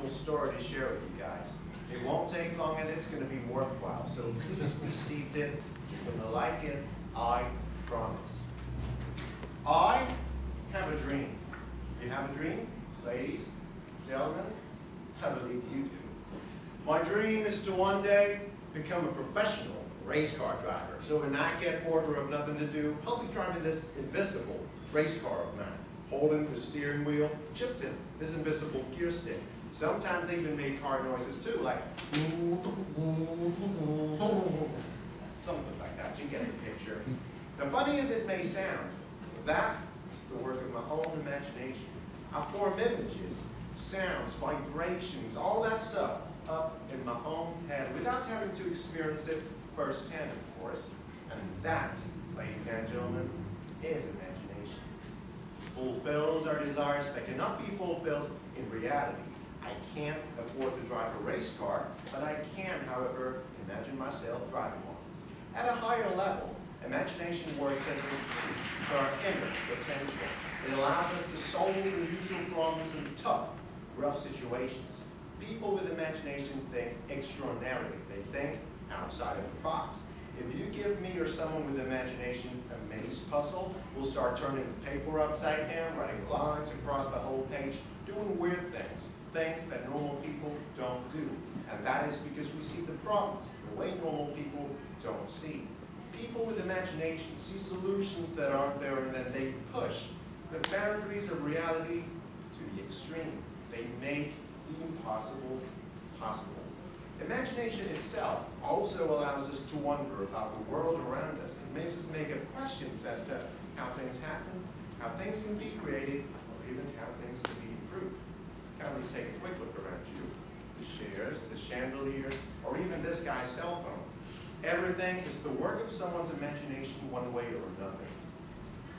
motivational story to share with you guys. It won't take long and it's going to be worthwhile. So please be seated. You're going to like it. I promise. I have a dream. You have a dream, ladies, gentlemen? I believe you do. My dream is to one day become a professional race car driver. So when I get bored or have nothing to do, I'll be driving this invisible race car of mine, holding the steering wheel, shifting this invisible gear stick. Sometimes they even make car noises too, like something like that. You get the picture. Now, funny as it may sound, that is the work of my own imagination. I form images, sounds, vibrations, all that stuff up in my own head without having to experience it firsthand, of course. And that, ladies and gentlemen, is imagination. Fulfills our desires that cannot be fulfilled in reality. I can't afford to drive a race car, but I can, however, imagine myself driving one. At a higher level, imagination works as a key to our inner potential. It allows us to solve unusual problems in tough, rough situations. People with imagination think extraordinarily. They think outside of the box. If you give me or someone with imagination a maze puzzle, we'll start turning the paper upside down, writing lines across the whole page, doing weird things, things that normal people don't do. And that is because we see the problems the way normal people don't see. People with imagination see solutions that aren't there and then they push the boundaries of reality to the extreme. They make the impossible possible. Imagination itself also allows us to wonder about the world around us. It makes us make up questions as to how things happen, how things can be created, or even how things can be improved. Kindly take a quick look around you. The chairs, the chandeliers, or even this guy's cell phone. Everything is the work of someone's imagination one way or another.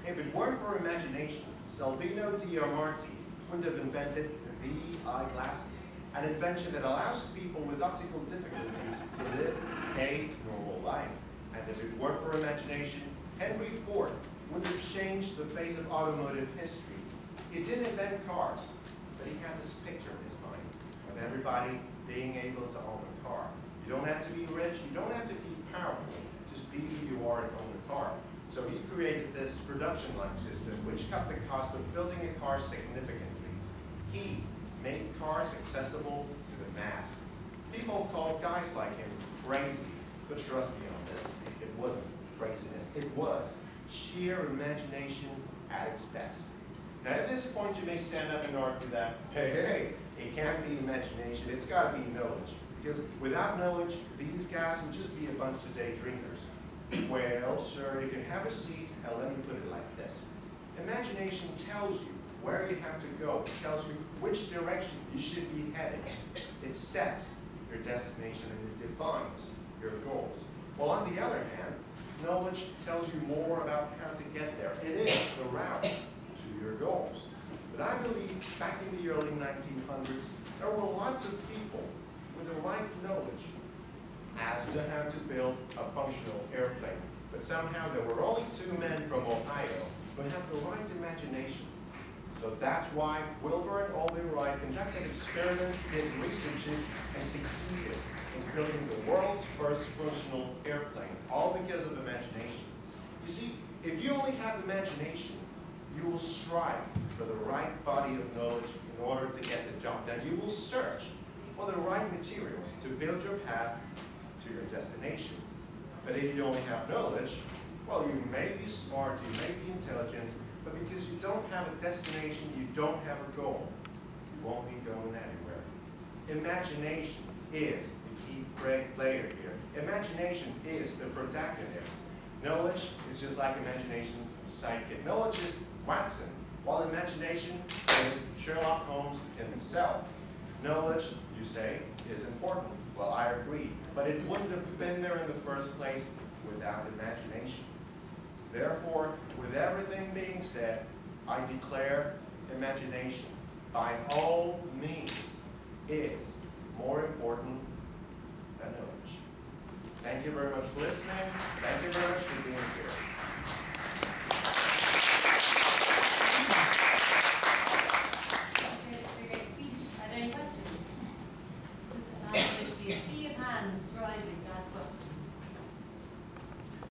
If it weren't for imagination, Salvino Diamante wouldn't have invented the eyeglasses, an invention that allows people with optical difficulties to live a normal life. And if it weren't for imagination, Henry Ford would have changed the face of automotive history. He didn't invent cars, but he had this picture in his mind of everybody being able to own a car. You don't have to be rich, you don't have to be powerful, just be who you are and own a car. So he created this production line system which cut the cost of building a car significantly. He made cars accessible to the mass. People called guys like him crazy, but trust me on this, it wasn't craziness, it was sheer imagination at its best. Now at this point you may stand up and argue that, hey, it can't be imagination, it's got to be knowledge. Because without knowledge, these guys would just be a bunch of daydreamers. Well, sir, you can have a seat, and let me put it like this. Imagination tells you where you have to go. It tells you which direction you should be heading. It sets your destination and it defines your goals. Well, on the other hand, knowledge tells you more about how to get there. It is the route to your goals. But I believe back in the early 1900s, there were lots of people with the right knowledge as to how to build a functional airplane. But somehow there were only 2 men from Ohio who had the right imagination. So that's why Wilbur and Olin Wright conducted experiments, did researches, and succeeded in building the world's first functional airplane, all because of imagination. You see, if you only have imagination, you will strive for the right body of knowledge in order to get the job done. You will search for the right materials to build your path to your destination. But if you only have knowledge, well, you may be smart, you may be intelligent, but because you don't have a destination, you don't have a goal, you won't be going anywhere. Imagination is the key player here. Imagination is the protagonist. Knowledge is just like imagination's sidekick. Knowledge is Watson, while imagination is Sherlock Holmes himself. Knowledge, you say, is important. Well, I agree, but it wouldn't have been there in the first place without imagination. Therefore, with everything being said, I declare imagination, by all means, is more important than knowledge. Thank you very much for listening. Thank you very much for being here. Great speech. Are there any questions? you see hands rising to ask questions?